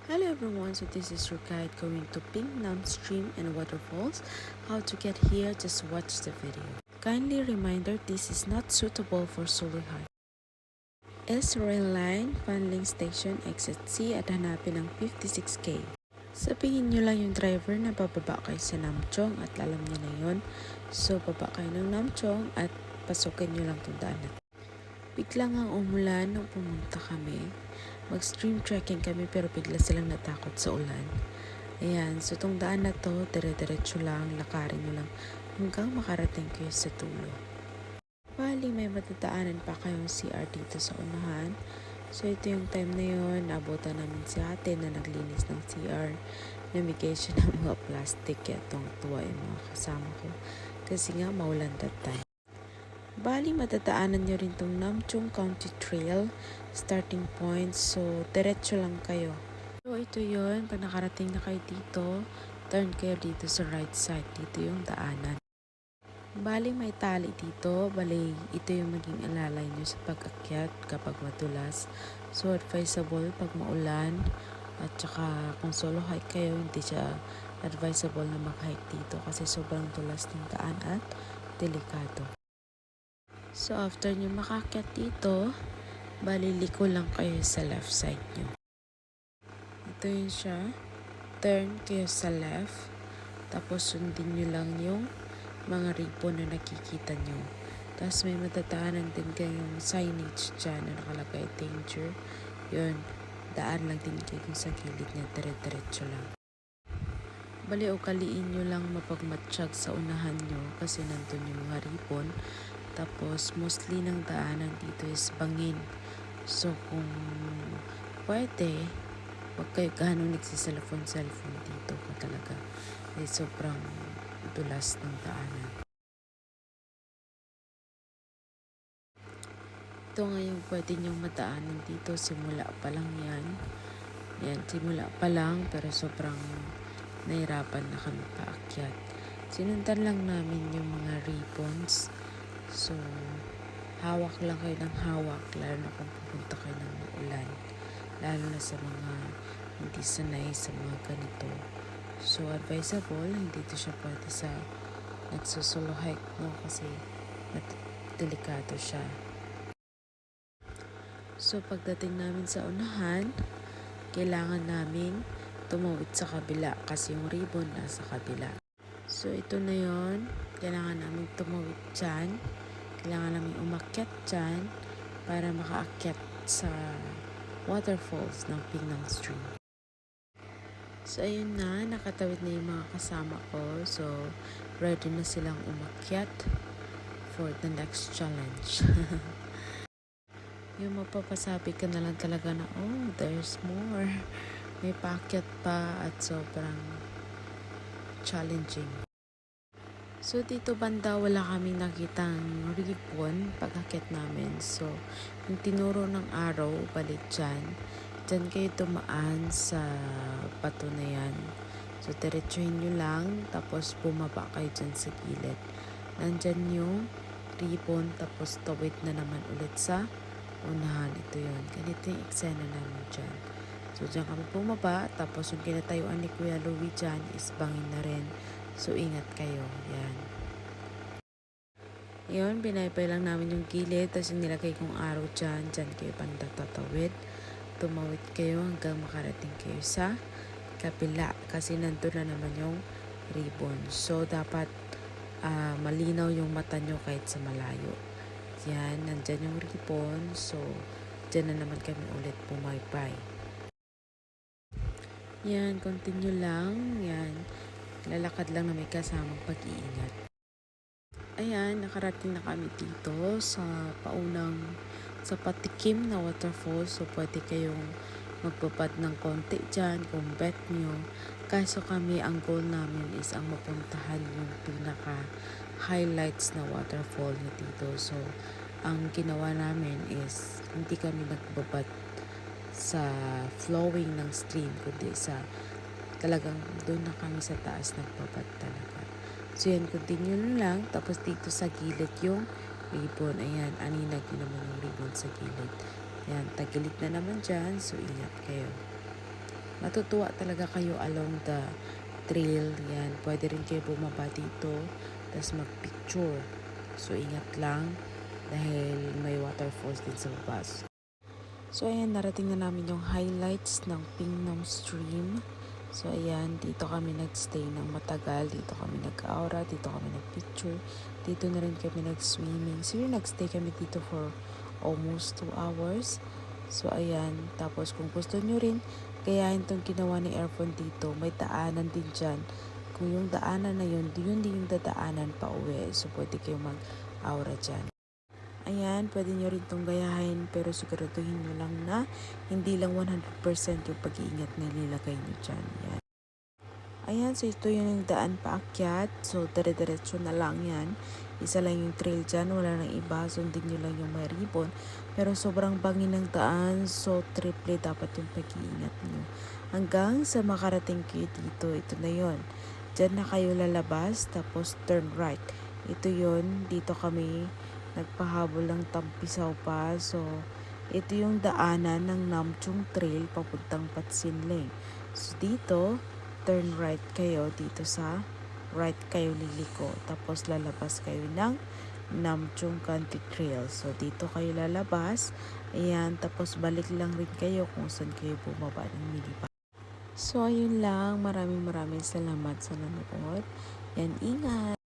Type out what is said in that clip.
Hello everyone, so this is your guide going to Pink Nam Stream and Waterfalls. How to get here, just watch the video. Kindly reminder, this is not suitable for solo hike. S Rail Line, Fanling Station, Exit C at hanapin ang 56K. Sabihin nyo lang yung driver na bababa kayo sa Namchong at alam niya na yun. So baba kayo ng Namchong at pasukin nyo lang itong daanan. Biglang ang umulan nung pumunta kami. Mag-stream trekking kami pero bigla silang natakot sa ulan. Ayan, so itong daan na to, dire-diretso lang, lakarin nyo lang hanggang makarating kayo sa tulo. Bali, may matadaanan pa kayong CR dito sa unahan. So ito yung time na yun, abutan namin si ate na naglinis ng CR. Namigay siya ng mga plastic, kaya tuwa yung mga kasama ko. Kasi nga, maulan that time. Bali, matadaanan nyo rin tong Namchong County Trail starting point. So, diretso lang kayo. So, ito yun. Pag nakarating na kayo dito, turn kayo dito sa right side. Dito yung daanan. Bali, may tali dito. Bali, ito yung maging alalay nyo sa pag-akyat kapag matulas. So, advisable pag maulan. At saka, kung solo hike kayo, hindi siya advisable na mag-hike dito kasi sobrang tulas ng daan at delikado. So, after nyo makakyat dito, baliliko lang kayo sa left side nyo. Ito yun siya. Turn kayo sa left. Tapos, sundin nyo lang yung mga ribbon na nakikita nyo. Tapos, may matadaanan din kayong signage dyan na nakalagay danger. Yun, daan lang din kayo sa gilid niya. Dire-diretso lang. Bali, ukaliin nyo lang mapagmatsyag sa unahan nyo kasi nandun yung mga ribbon. Tapos, mostly ng daanan dito is bangin. So, kung pwede, huwag kayo ganong nagsiselfone dito ko talaga. Ay sobrang dulas ng daanan. Ito ngayon pwede nyong madaanan dito. Simula pa lang yan. Yan, simula pa lang pero sobrang nahirapan na kami paakyat. Sinundan lang namin yung mga ribbons. So, hawak lang kayo ng hawak, lalo na kung pupunta kayo ng ulan. Lalo na sa mga hindi sanay sa mga ganito. So, advisable, hindi ito siya pwede sa nagsusolo hike mo kasi delikado siya. So, pagdating namin sa unahan, kailangan namin tumawid sa kabila kasi yung ribbon nasa kabila. So, ito na yon. Kailangan namin tumawid dyan. Kailangan namin umakyat dyan para makaakyat sa waterfalls ng Pinang Stream. So, ayun na. Nakatawid na yung mga kasama ko. So, ready na silang umakyat for the next challenge. Yung mapapasabi ka na lang talaga na, oh, there's more. May paakyat pa at sobrang challenging. So, dito banda wala kaming nakitang ribbon pag-akit namin. So, yung tinuro ng araw, balik dyan kayo tumaan sa bato na yan. So, diretsuhin nyo lang, tapos bumaba kayo dyan sa gilid. Nandyan yung ribbon, tapos tawid na naman ulit sa unahan. Ito yun. Ganito yung eksena namin dyan. So, dyan kami bumaba, tapos yung kinatayuan ni Kuya Louie dyan is bangin na rin. So, ingat kayo. Yan. Yun, binaybay lang namin yung gilid. Tapos yung nilagay kong araw dyan. Dyan kayo banda tatawid. Tumawid kayo hanggang makarating kayo sa kabila. Kasi nandun na naman yung ribbon. So, dapat malinaw yung mata nyo kahit sa malayo. Yan, nandyan yung ribbon. So, dyan na naman kami ulit pumaybay. Yan, continue lang. Yan. Lalakad lang na may kasamang pag-iingat. Ayan, nakarating na kami dito sa patikim na waterfall. So, pwede kayong magbabad ng konti dyan kung bet nyo. Kaso kami, ang goal namin is ang mapuntahan yung pinaka-highlights na waterfall na dito. So, ang ginawa namin is hindi kami nagbabad sa flowing ng stream, kundi sa talagang doon na kami sa taas nagbabad talaga. So yan, continue lang. Tapos dito sa gilid yung ribbon. Ayan, aninag yun naman yung ribbon sa gilid. Ayan, tagilid na naman dyan. So ingat kayo. Matutuwa talaga kayo along the trail. Yan, pwede rin kayo bumaba dito, tapos magpicture. So, ingat lang dahil may waterfalls din sa baba. So, ayan, narating na namin yung highlights ng Pingnom Stream. So, ayan, dito kami nagstay ng matagal. Dito kami nag-aura, dito kami nag-picture. Dito na rin kami nag-swimming. So, yun, nagstay kami dito for almost 2 hours. So, ayan. Tapos, kung gusto nyo rin, gayahin tong ginawa ni Airphone dito. May daanan din dyan. Kung yung daanan na yun din yung dadaanan pa uwi. So, pwede kayo mag-aura dyan. Ayan, pwede nyo rin itong gayahin pero siguraduhin nyo lang na hindi lang 100% yung pag-iingat na nilagay nyo dyan. Ayan. Ayan, so ito yung daan paakyat. So, dire-diretso na lang yan. Isa lang yung trail dyan, wala nang iba. Sundin nyo lang yung may ribbon. Pero sobrang bangin ng daan, so triple dapat yung pag-iingat nyo. Hanggang sa makarating kayo dito, ito na yon. Diyan na kayo lalabas, tapos turn right. Ito yon, dito kami nagpahabol ng Tampisaw pa. So, ito yung daanan ng Namchung Trail papuntang Patsinling. So, dito, turn right kayo dito sa right kayo liliko. Tapos, lalabas kayo ng Namchung Country Trail. So, dito kayo lalabas. Ayan, tapos balik lang rin kayo kung saan kayo bumaba ng minivan. So, ayun lang. Maraming salamat sa nanood. Yan, ingat!